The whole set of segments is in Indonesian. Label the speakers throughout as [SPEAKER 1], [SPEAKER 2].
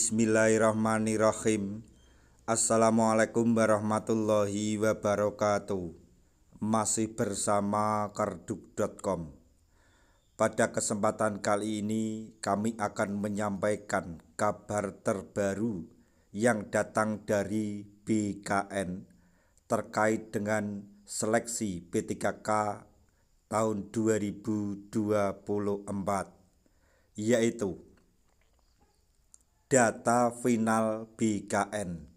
[SPEAKER 1] Bismillahirrahmanirrahim. Assalamualaikum warahmatullahi wabarakatuh. Masih bersama karduk.com. Pada kesempatan kali ini kami akan menyampaikan kabar terbaru yang datang dari BKN terkait dengan seleksi P3K tahun 2024, yaitu data final BKN.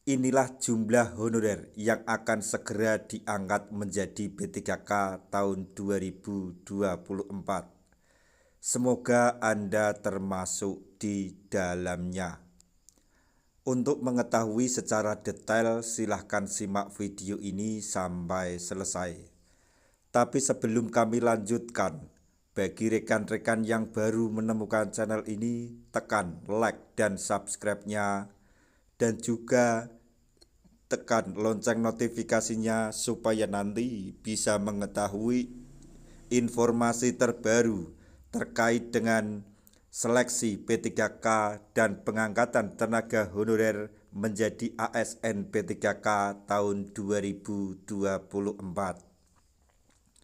[SPEAKER 1] Inilah jumlah honorer yang akan segera diangkat menjadi P3K tahun 2024. Semoga Anda termasuk di dalamnya. Untuk mengetahui secara detail, silahkan simak video ini sampai selesai. Tapi sebelum kami lanjutkan, bagi rekan-rekan yang baru menemukan channel ini, tekan like dan subscribe-nya, dan juga tekan lonceng notifikasinya supaya nanti bisa mengetahui informasi terbaru terkait dengan seleksi P3K dan pengangkatan tenaga honorer menjadi ASN P3K tahun 2024.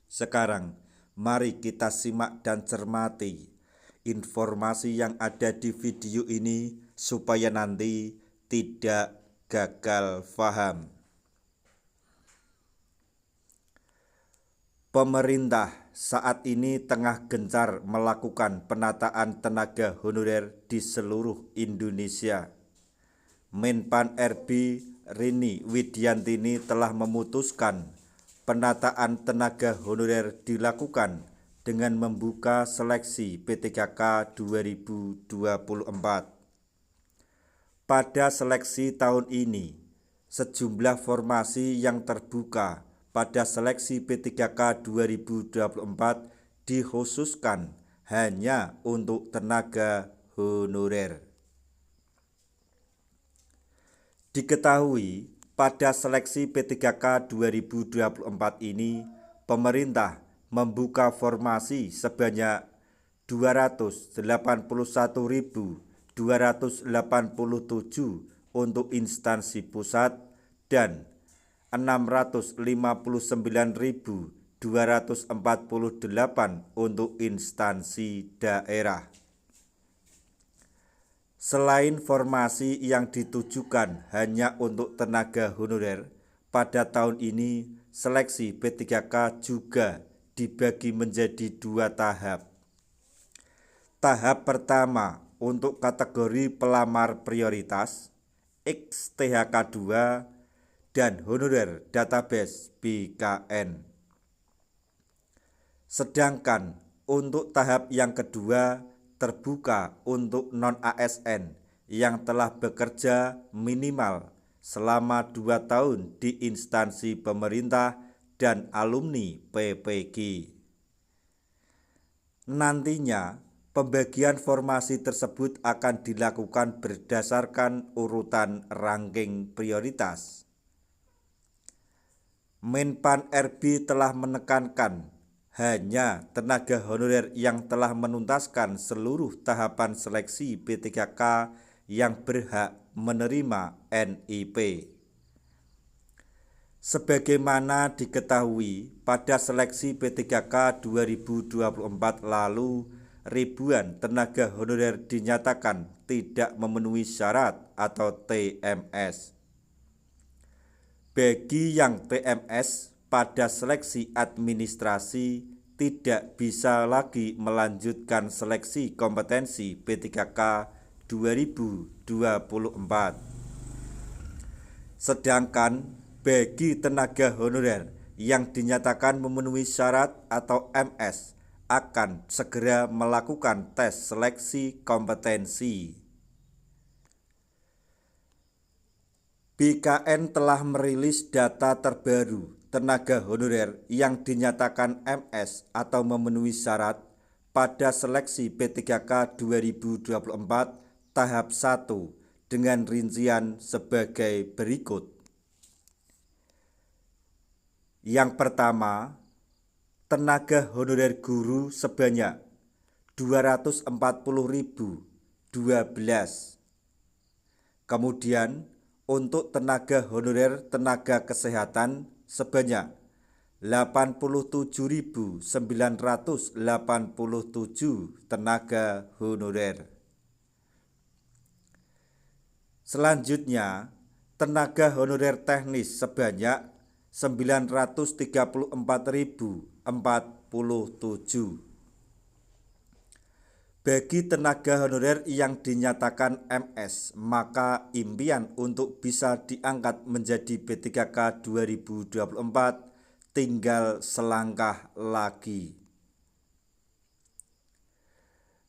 [SPEAKER 1] Sekarang, mari kita simak dan cermati informasi yang ada di video ini supaya nanti tidak gagal paham. Pemerintah saat ini tengah gencar melakukan penataan tenaga honorer di seluruh Indonesia. Menpan RB Rini Widiantini telah memutuskan penataan tenaga honorer dilakukan dengan membuka seleksi P3K 2024. Pada seleksi tahun ini, sejumlah formasi yang terbuka pada seleksi P3K 2024 dikhususkan hanya untuk tenaga honorer. Diketahui, pada seleksi P3K 2024 ini, pemerintah membuka formasi sebanyak 281.287 untuk instansi pusat dan 659.248 untuk instansi daerah. Selain formasi yang ditujukan hanya untuk tenaga honorer, pada tahun ini seleksi P3K juga dibagi menjadi 2 tahap. Tahap pertama untuk kategori pelamar prioritas XTHK 2 dan honorer database BKN. Sedangkan untuk tahap yang kedua terbuka untuk non-ASN yang telah bekerja minimal selama 2 tahun di instansi pemerintah dan alumni PPG. Nantinya, pembagian formasi tersebut akan dilakukan berdasarkan urutan ranking prioritas. Menpan RB telah menekankan hanya tenaga honorer yang telah menuntaskan seluruh tahapan seleksi P3K yang berhak menerima NIP. Sebagaimana diketahui, pada seleksi P3K 2024 lalu, ribuan tenaga honorer dinyatakan tidak memenuhi syarat atau TMS. Bagi yang TMS, pada seleksi administrasi tidak bisa lagi melanjutkan seleksi kompetensi P3K 2024. Sedangkan bagi tenaga honorer yang dinyatakan memenuhi syarat atau MS akan segera melakukan tes seleksi kompetensi. BKN telah merilis data terbaru tenaga honorer yang dinyatakan MS atau memenuhi syarat pada seleksi P3K 2024 tahap 1 dengan rincian sebagai berikut. Yang pertama, tenaga honorer guru sebanyak 240.012 Kemudian untuk tenaga honorer tenaga kesehatan sebanyak 87.987 tenaga honorer. Selanjutnya, tenaga honorer teknis sebanyak 934.047. Bagi tenaga honorer yang dinyatakan MS, maka impian untuk bisa diangkat menjadi P3K 2024 tinggal selangkah lagi.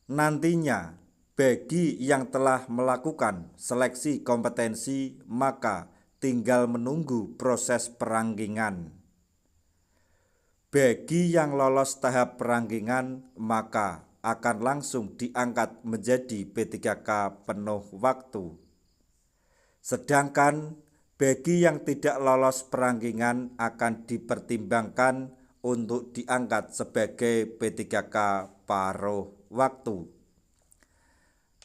[SPEAKER 1] Nantinya, bagi yang telah melakukan seleksi kompetensi, maka tinggal menunggu proses perangkingan. Bagi yang lolos tahap perangkingan, maka akan langsung diangkat menjadi P3K penuh waktu. Sedangkan bagi yang tidak lolos perangkingan akan dipertimbangkan untuk diangkat sebagai P3K paruh waktu.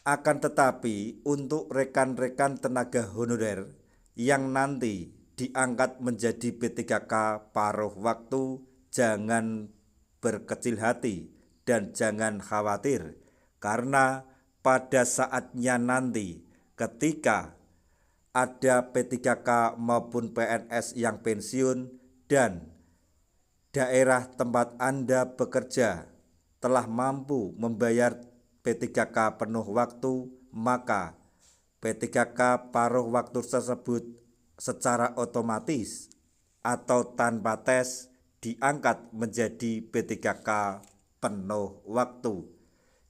[SPEAKER 1] Akan tetapi untuk rekan-rekan tenaga honorer yang nanti diangkat menjadi P3K paruh waktu, jangan berkecil hati dan jangan khawatir, karena pada saatnya nanti ketika ada P3K maupun PNS yang pensiun dan daerah tempat Anda bekerja telah mampu membayar P3K penuh waktu, maka P3K paruh waktu tersebut secara otomatis atau tanpa tes diangkat menjadi P3K penuh waktu.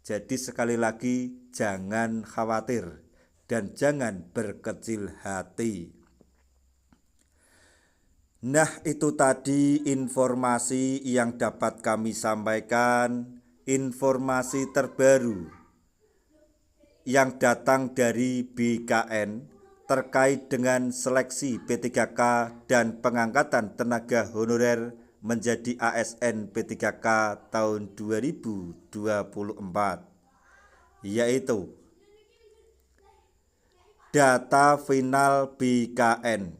[SPEAKER 1] Jadi sekali lagi jangan khawatir dan jangan berkecil hati. Nah, itu tadi informasi yang dapat kami sampaikan, informasi terbaru yang datang dari BKN terkait dengan seleksi P3K dan pengangkatan tenaga honorer menjadi ASN P3K tahun 2024, yaitu data final BKN.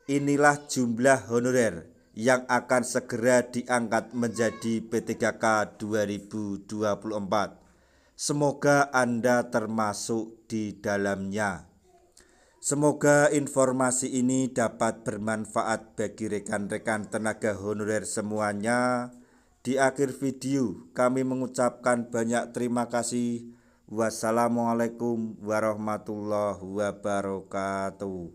[SPEAKER 1] Inilah jumlah honorer yang akan segera diangkat menjadi P3K 2024. Semoga Anda termasuk di dalamnya. Semoga informasi ini dapat bermanfaat bagi rekan-rekan tenaga honorer semuanya. Di akhir video kami mengucapkan banyak terima kasih. Wassalamualaikum warahmatullahi wabarakatuh.